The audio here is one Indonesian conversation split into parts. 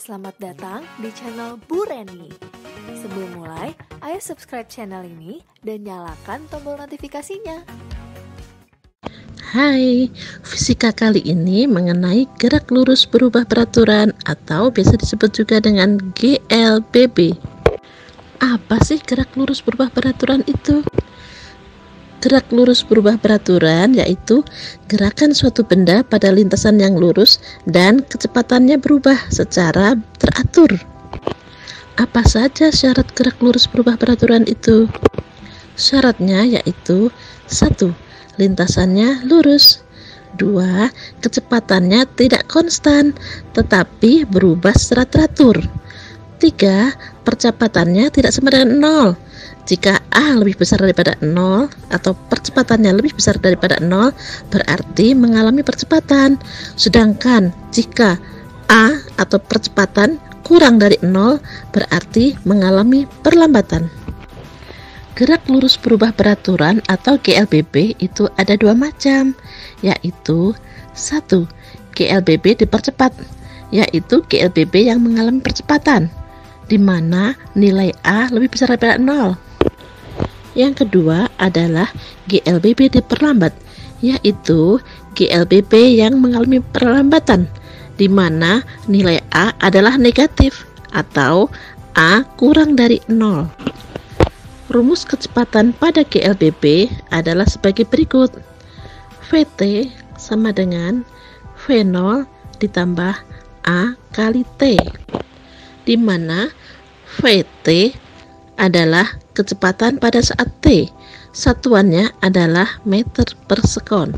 Selamat datang di channel Bu Reni. Sebelum mulai, ayo subscribe channel ini dan nyalakan tombol notifikasinya. Hai, fisika kali ini mengenai gerak lurus berubah peraturan atau biasa disebut juga dengan GLBB. Apa sih gerak lurus berubah peraturan itu? Gerak lurus berubah peraturan yaitu gerakan suatu benda pada lintasan yang lurus dan kecepatannya berubah secara teratur. Apa saja syarat gerak lurus berubah peraturan itu? Syaratnya yaitu 1. Lintasannya lurus. 2. Kecepatannya tidak konstan tetapi berubah secara teratur. 3. Percepatannya tidak sama dengan 0. Jika A lebih besar daripada 0 atau percepatannya lebih besar daripada 0, berarti mengalami percepatan. Sedangkan jika A atau percepatan kurang dari 0, berarti mengalami perlambatan. Gerak lurus berubah peraturan atau GLBB itu ada 2 macam, yaitu 1. GLBB dipercepat, yaitu GLBB yang mengalami percepatan, di mana nilai A lebih besar daripada 0. Yang kedua adalah GLBB diperlambat, yaitu GLBB yang mengalami perlambatan, di mana nilai A adalah negatif atau A kurang dari 0. Rumus kecepatan pada GLBB adalah sebagai berikut. VT sama dengan V0 ditambah A kali T, di mana VT adalah kecepatan pada saat T, satuannya adalah meter per sekon.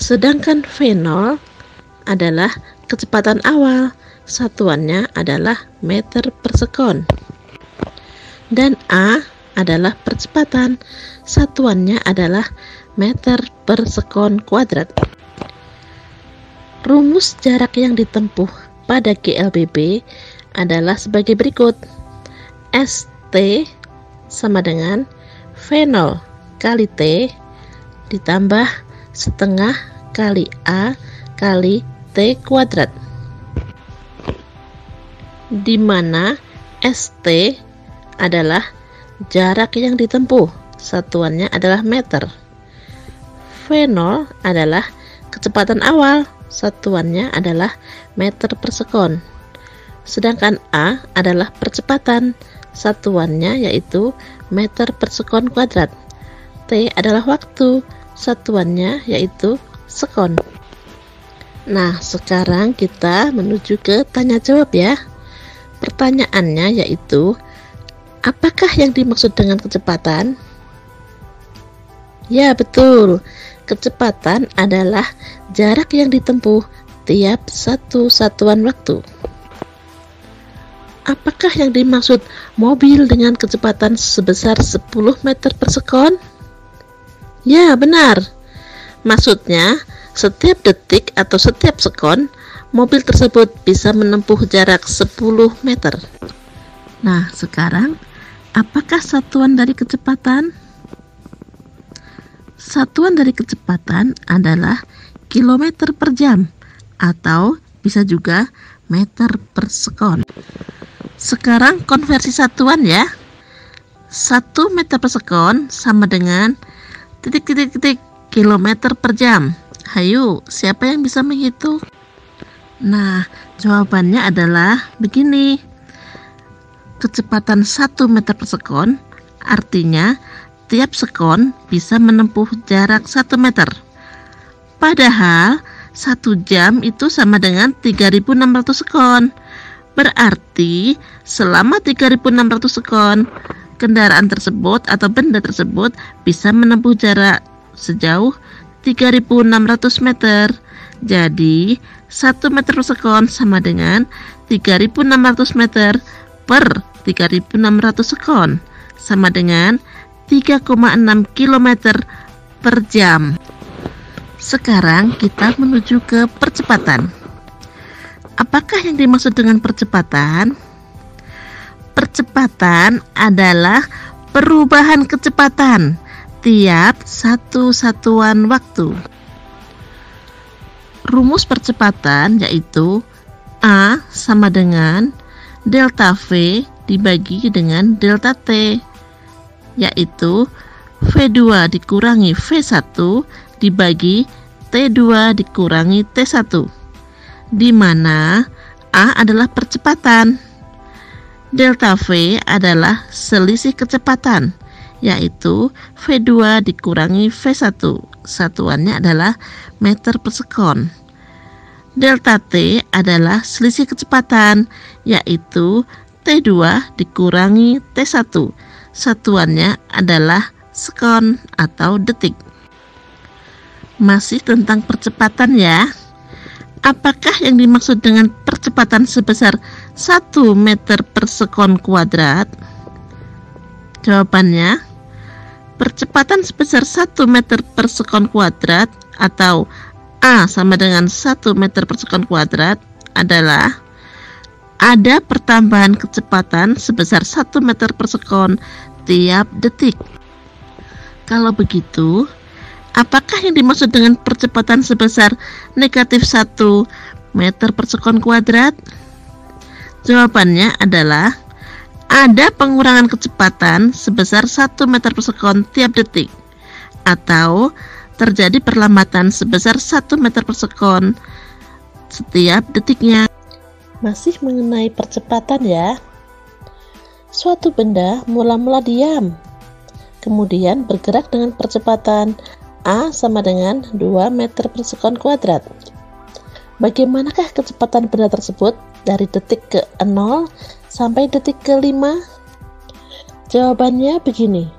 Sedangkan V0 adalah kecepatan awal, satuannya adalah meter per sekon. Dan A adalah percepatan, satuannya adalah meter per sekon kuadrat. Rumus jarak yang ditempuh pada GLBB adalah sebagai berikut. ST sama dengan V0 kali T ditambah setengah kali A kali T kuadrat, di mana ST adalah jarak yang ditempuh, satuannya adalah meter. V0 adalah kecepatan awal, satuannya adalah meter per sekon. Sedangkan A adalah percepatan, satuannya yaitu meter per sekon kuadrat. T adalah waktu, satuannya yaitu sekon. Nah, sekarang kita menuju ke tanya jawab ya. Pertanyaannya yaitu, apakah yang dimaksud dengan kecepatan? Ya, betul. Kecepatan adalah jarak yang ditempuh tiap satu satuan waktu. Apakah yang dimaksud mobil dengan kecepatan sebesar 10 meter per sekon? Ya, benar. Maksudnya, setiap detik atau setiap sekon, mobil tersebut bisa menempuh jarak 10 meter. Nah, sekarang, apakah satuan dari kecepatan? Satuan dari kecepatan adalah kilometer per jam, atau bisa juga meter per sekon. Sekarang konversi satuan ya. 1 meter per sekon sama dengan titik-titik-titik kilometer per jam. Hayu, siapa yang bisa menghitung? Nah, jawabannya adalah begini. Kecepatan 1 meter per sekon artinya tiap sekon bisa menempuh jarak 1 meter. Padahal 1 jam itu sama dengan 3.600 sekon. Berarti selama 3.600 sekon, kendaraan tersebut atau benda tersebut bisa menempuh jarak sejauh 3.600 meter. Jadi 1 meter per sekon sama dengan 3.600 meter per 3.600 sekon, sama dengan 3,6 km per jam. Sekarang kita menuju ke percepatan. Apakah yang dimaksud dengan percepatan? Percepatan adalah perubahan kecepatan tiap satu satuan waktu. Rumus percepatan yaitu A sama dengan delta V dibagi dengan delta T, yaitu V2 dikurangi V1 dibagi T2 dikurangi T1, di mana A adalah percepatan, delta V adalah selisih kecepatan, yaitu V2 dikurangi V1, satuannya adalah meter per sekon. Delta T adalah selisih kecepatan, yaitu T2 dikurangi T1, satuannya adalah sekon atau detik. Masih tentang percepatan ya. Apakah yang dimaksud dengan percepatan sebesar 1 meter per sekon kuadrat? Jawabannya, percepatan sebesar 1 meter per sekon kuadrat atau A sama dengan 1 meter per sekon kuadrat adalah ada pertambahan kecepatan sebesar 1 meter per sekon tiap detik. Kalau begitu, apakah yang dimaksud dengan percepatan sebesar negatif 1 meter per sekon kuadrat? Jawabannya adalah ada pengurangan kecepatan sebesar 1 meter per sekon tiap detik, atau terjadi perlambatan sebesar 1 meter per sekon setiap detiknya. Masih mengenai percepatan ya. Suatu benda mula-mula diam, kemudian bergerak dengan percepatan A sama dengan 2 meter per sekon kuadrat. Bagaimanakah kecepatan benda tersebut dari detik ke 0 sampai detik ke 5? Jawabannya begini.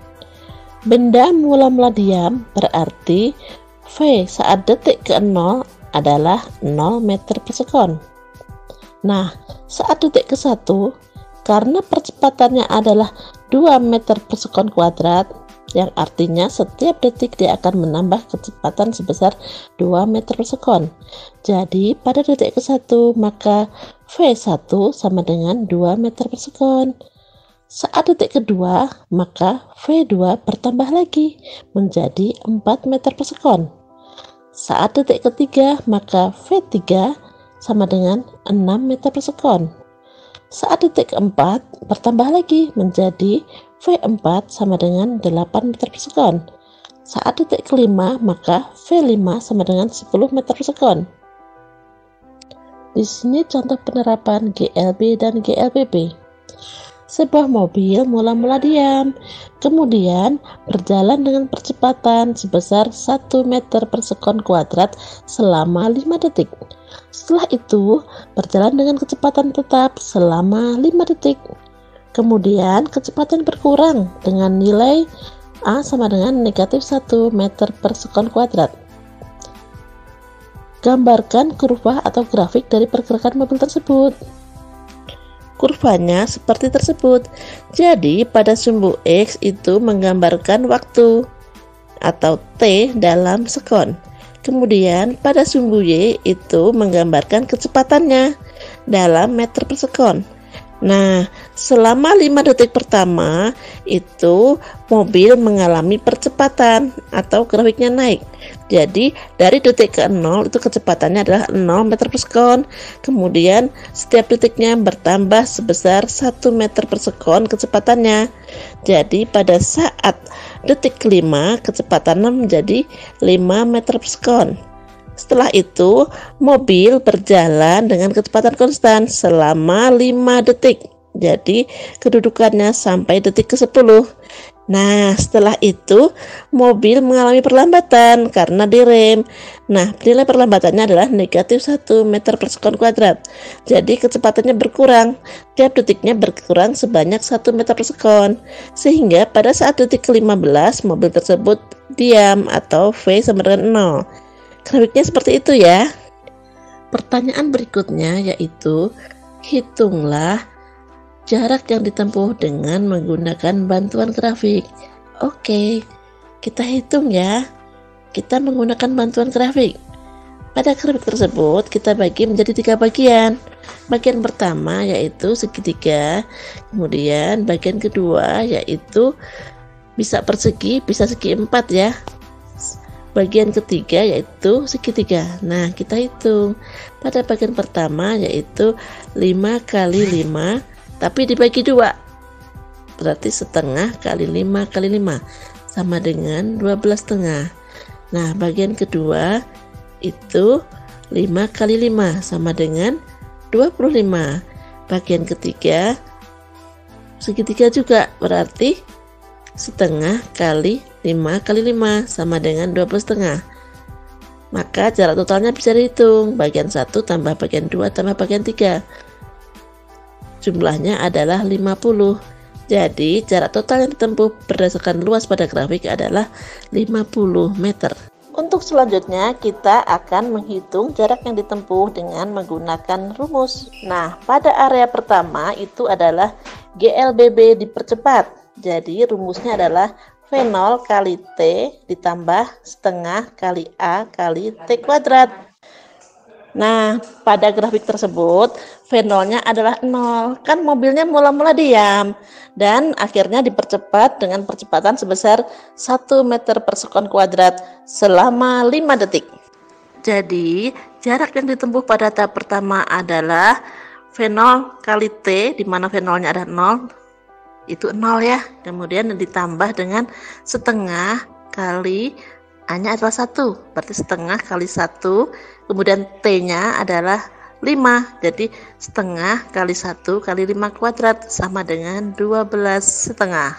Benda mula-mula diam berarti V saat detik ke 0 adalah 0 meter per sekon. Nah, saat detik ke 1, karena percepatannya adalah 2 meter per sekon kuadrat, yang artinya setiap detik dia akan menambah kecepatan sebesar 2 meter per sekon. Jadi, pada detik ke 1, maka V1 sama dengan 2 meter per sekon. Saat detik kedua, maka V2 bertambah lagi menjadi 4 meter per sekon. Saat detik ketiga, maka V3 sama dengan 6 meter per sekon. Saat detik keempat, bertambah lagi menjadi V4 sama dengan 8 meter per sekon. Saat detik kelima, maka V5 sama dengan 10 meter per sekon. Di sini contoh penerapan GLB dan GLBB. Sebuah mobil mula-mula diam, kemudian berjalan dengan percepatan sebesar 1 meter per sekon kuadrat selama 5 detik. Setelah itu, berjalan dengan kecepatan tetap selama 5 detik. Kemudian, kecepatan berkurang dengan nilai A sama dengan negatif 1 meter per sekon kuadrat. Gambarkan kurva atau grafik dari pergerakan mobil tersebut. Kurvanya seperti tersebut. Jadi pada sumbu X itu menggambarkan waktu atau T dalam sekon. Kemudian pada sumbu Y itu menggambarkan kecepatannya dalam meter per sekon. Nah, selama 5 detik pertama itu mobil mengalami percepatan atau grafiknya naik. Jadi dari detik ke 0 itu kecepatannya adalah 0 meter per sekon. Kemudian setiap detiknya bertambah sebesar 1 meter per sekon kecepatannya. Jadi pada saat detik kelima kecepatannya menjadi 5 meter per sekon. Setelah itu, mobil berjalan dengan kecepatan konstan selama 5 detik. Jadi, kedudukannya sampai detik ke-10. Nah, setelah itu, mobil mengalami perlambatan karena direm. Nah, nilai perlambatannya adalah negatif 1 meter per sekon kuadrat. Jadi, kecepatannya berkurang. Tiap detiknya berkurang sebanyak 1 meter per sekon. Sehingga pada saat detik ke-15, mobil tersebut diam atau V sama dengan 0. Grafiknya seperti itu ya. Pertanyaan berikutnya yaitu hitunglah jarak yang ditempuh dengan menggunakan bantuan grafik. Oke, kita hitung ya. Kita menggunakan bantuan grafik. Pada grafik tersebut kita bagi menjadi 3 bagian. Bagian pertama yaitu segitiga, kemudian bagian kedua yaitu bisa persegi, bisa segi 4 ya. bagian ketiga yaitu segitiga. Nah, kita hitung. Pada bagian pertama yaitu 5 kali 5, tapi dibagi 2. Berarti setengah kali 5 kali 5 sama dengan 12 setengah. Nah, bagian kedua itu 5 kali 5 sama dengan 25. Bagian ketiga segitiga juga, berarti setengah kali 5 kali 5 sama dengan 12 setengah. Maka jarak totalnya bisa dihitung. Bagian 1 tambah bagian 2 tambah bagian 3. Jumlahnya adalah 50. Jadi jarak total yang ditempuh berdasarkan luas pada grafik adalah 50 meter. Untuk selanjutnya kita akan menghitung jarak yang ditempuh dengan menggunakan rumus. Nah, pada area pertama itu adalah GLBB dipercepat. Jadi rumusnya adalah V0 kali T ditambah setengah kali A kali T kuadrat. Nah, pada grafik tersebut V0-nya adalah 0. Kan mobilnya mula-mula diam dan akhirnya dipercepat dengan percepatan sebesar 1 meter per sekon kuadrat selama 5 detik. Jadi, jarak yang ditempuh pada tahap pertama adalah V0 kali T, di mana V0-nya ada 0, itu 0 ya. Kemudian ditambah dengan setengah kali A-nya adalah 1, berarti setengah kali 1, kemudian T-nya adalah 5, jadi setengah kali 1 kali 5 kuadrat sama dengan 12 setengah.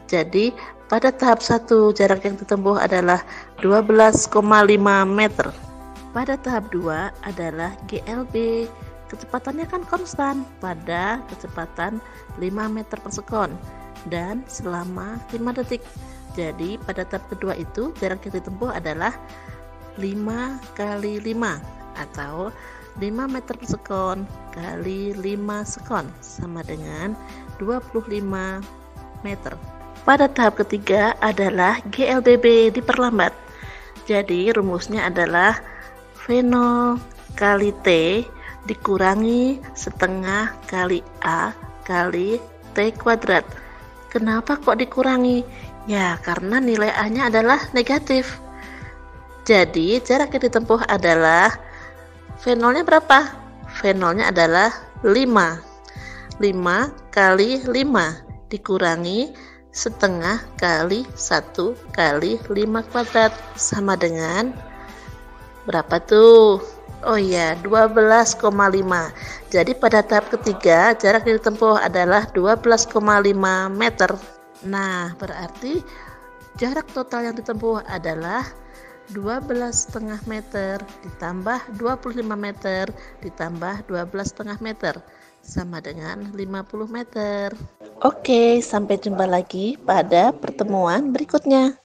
Jadi pada tahap 1 jarak yang ditempuh adalah 12,5 meter. Pada tahap 2 adalah GLB, kecepatannya kan konstan pada kecepatan 5 meter per sekon dan selama 5 detik. Jadi pada tahap kedua itu jarak yang ditempuh adalah 5 kali 5 atau 5 meter per sekon kali 5 sekon sama dengan 25 meter. Pada tahap ketiga adalah GLBB diperlambat. Jadi rumusnya adalah V0 kali T dikurangi setengah kali A kali T kuadrat. Kenapa kok dikurangi? Ya, karena nilai A-nya adalah negatif. Jadi jarak yang ditempuh adalah V0-nya berapa? V0-nya adalah 5. 5 kali 5 dikurangi setengah kali 1 kali 5 kuadrat sama dengan berapa tuh? Oh iya, 12,5. Jadi pada tahap ketiga jarak yang ditempuh adalah 12,5 meter. Nah, berarti jarak total yang ditempuh adalah 12,5 meter ditambah 25 meter ditambah 12,5 meter sama dengan 50 meter. Oke, sampai jumpa lagi pada pertemuan berikutnya.